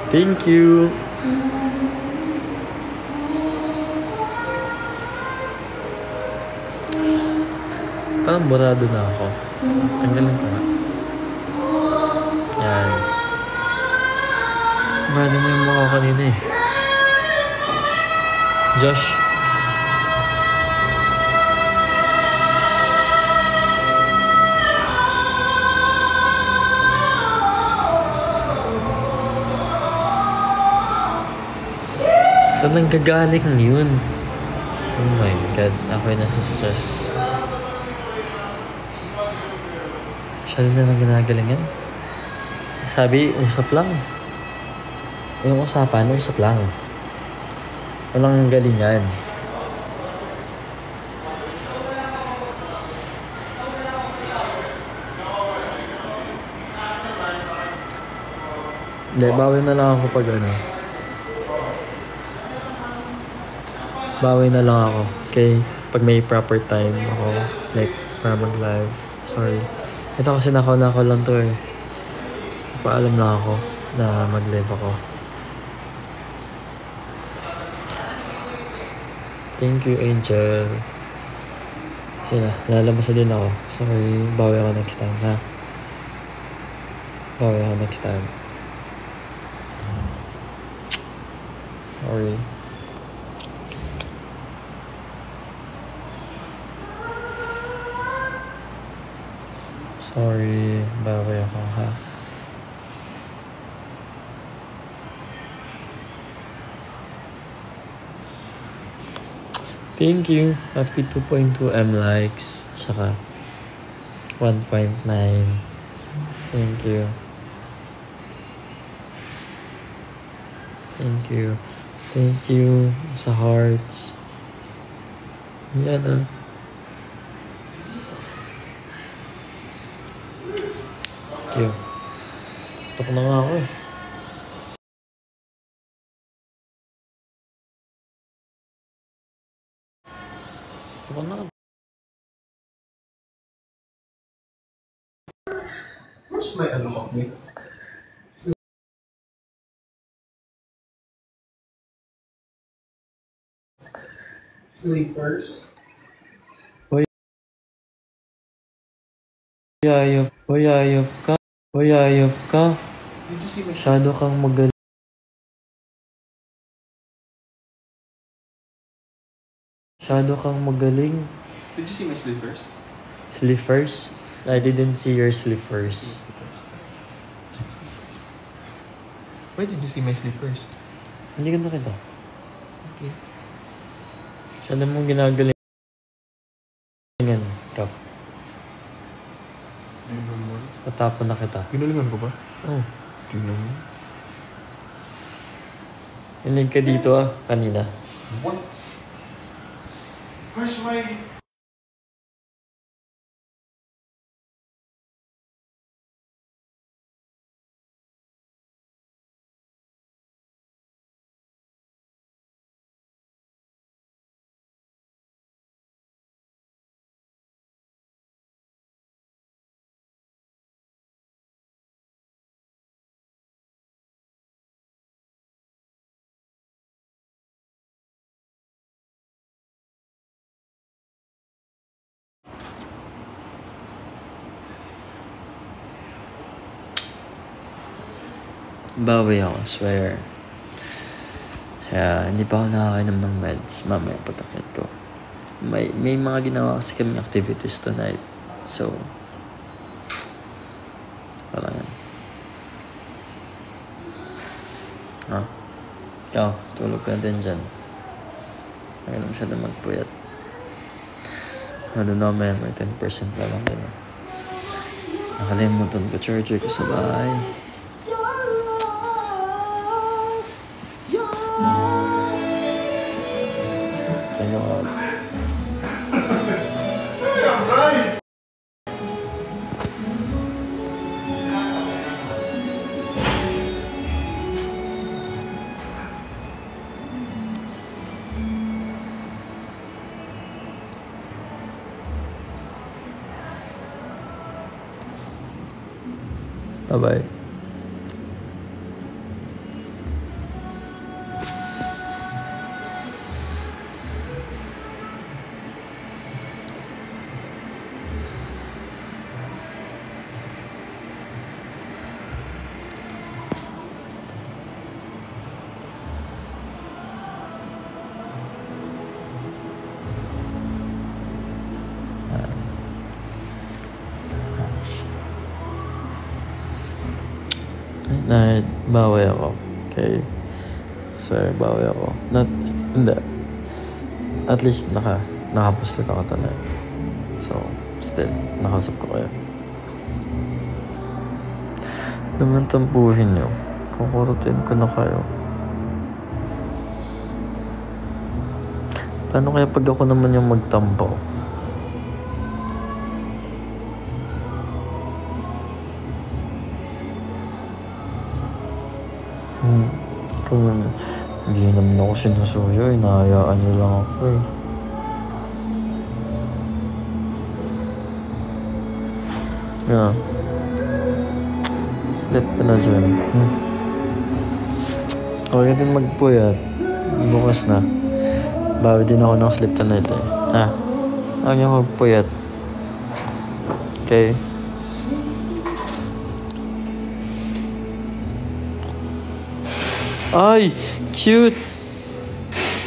Thank you. Parang burado na ako. Tanggalin ko nga. Yan. Burado mo yung mukha kanina eh. Josh. Saan nang gagaling yun? Oh my God, ako'y nasa stress. Siya na lang ginagalingan. Sabi, usap lang. Yung usapan, usap lang. Walang galingan. Hindi, bawi na lang ako pag ano. Bawi na lang ako. Okay? Pag may proper time ako. Like, para mag-live. Sorry. Ito kasi nako lang to eh. Paalam lang ako na mag-live ako. Thank you, Angel. Sige na, lalabas na din ako. Sorry, bawi ako next time, ha? Bawi ako next time. Sorry. Sorry, bawi ako, ha? Thank you. Happy 2.2 M likes. Tsaka 1.9. Thank you. Thank you. Thank you sa hearts. Yan ah. Thank you. Tok na nga ako eh. Tok na. Mas may ano ako eh. Sleepers. Ayop ka. Ayop ka. Did you see my Masyado kang magaling. Masyado kang magaling. Did you see my slippers? Slippers? I didn't see your slippers. Why did you see my slippers? Hindi ka nakita. Okay. Masyado mong ginagalingan. Kap. Patapon na kita. Ginalingan ko ba? Oh. Tingnan mo. Inig ka dito ah, kanina. What? Where's my... Bawi ako, swear. Kaya hindi pa ako nakakainom ng meds. Mamaya patakit ko. May mga ginawa kasi kami activities tonight. So, wala yan. Ah, ikaw, tulog ka din dyan. Ayaw naman siya na magpuyat. Ano naman, may 10% na lang din. Nakalimutan ko charger ko sa bahay. Bye-bye. Night, bawi ako. Okay? Swear, bawi ako. Hindi. At least nakapuslit ako talaga. So, still, nakasap ko kayo. Naman tampuhin nyo. Kukurutin ko na kayo. Paano kaya pag ako naman yung magtampo? Kung hindi naman ako sinusuyo, hinahayaan nyo lang ako eh. Yeah. Sleep ka na dyan. Okay din magpuyat. Bukas na. Bawi din ako ng sleep tonight eh. Ha? Huwag niya magpuyat. Okay? Ay! Cute!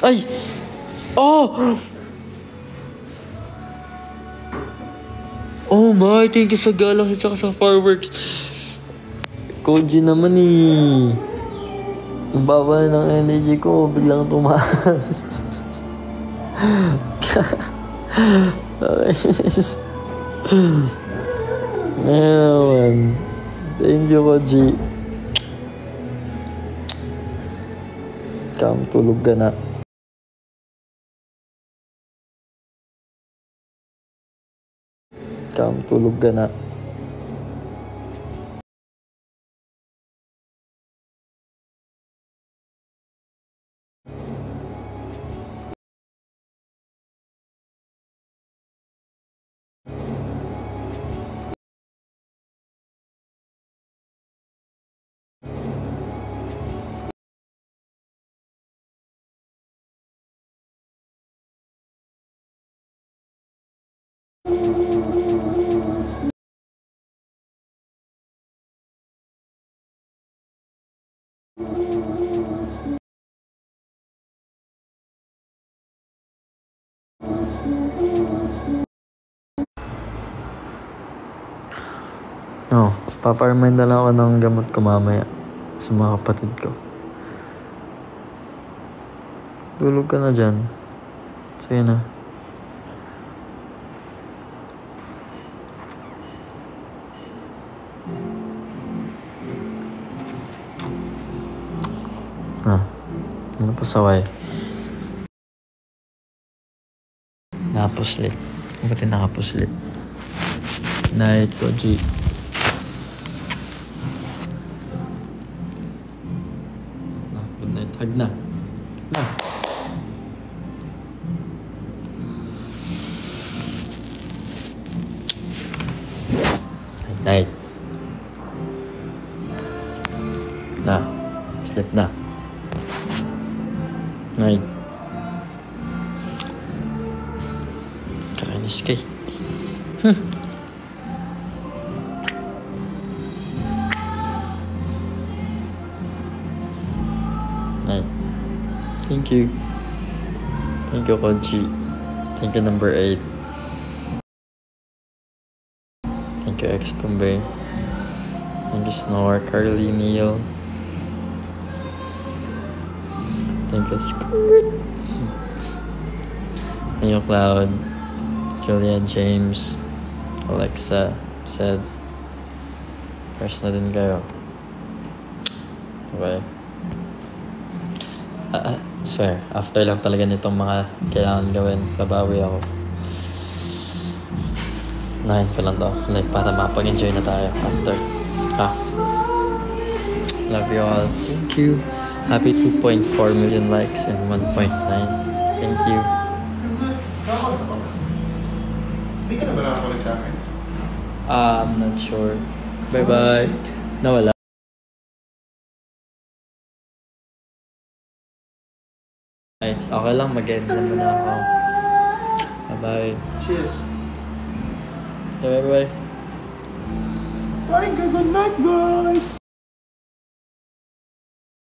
Ay! Oh! Oh my! Thank you sa galang at saka sa fireworks. Koji naman eh. Ang baba ng energy ko, biglang tumaas. Ayan. Thank you, Koji. Tulog ka na. Tulog ka na. No, paparemind na lang ako ng gamot ko mamaya sa mga kapatid ko. Tulog ka na dyan. Sige na. Ano pa saway? Nakapuslit. Buti nakapuslit. Night, Koji. Good night. Hug na. Na. Night. Na. Sleep na. Night. Kainis kay. Night. Thank you. Thank you, Koji. Thank you, number 8. Thank you, X-Kumbay. Thank you, Snore, Carly, Neil. Thank you, Skirt. Thank you, Cloud. Julia, James, Alexa, said. First na din kayo. Okay. Swear, after lang talaga nitong mga kailangan gawin, babawi ako. 9 pa lang daw. Like, para mapag-enjoy na tayo after. Love you all. Thank you. Happy 2.4 million likes and 1.9. Thank you. Hindi ka na ba nakakulit sa akin? I'm not sure. Bye-bye. Nawala. Okay lang, mag-end na muna ako. Bye-bye. Cheers. Bye-bye. Bye, good night, guys.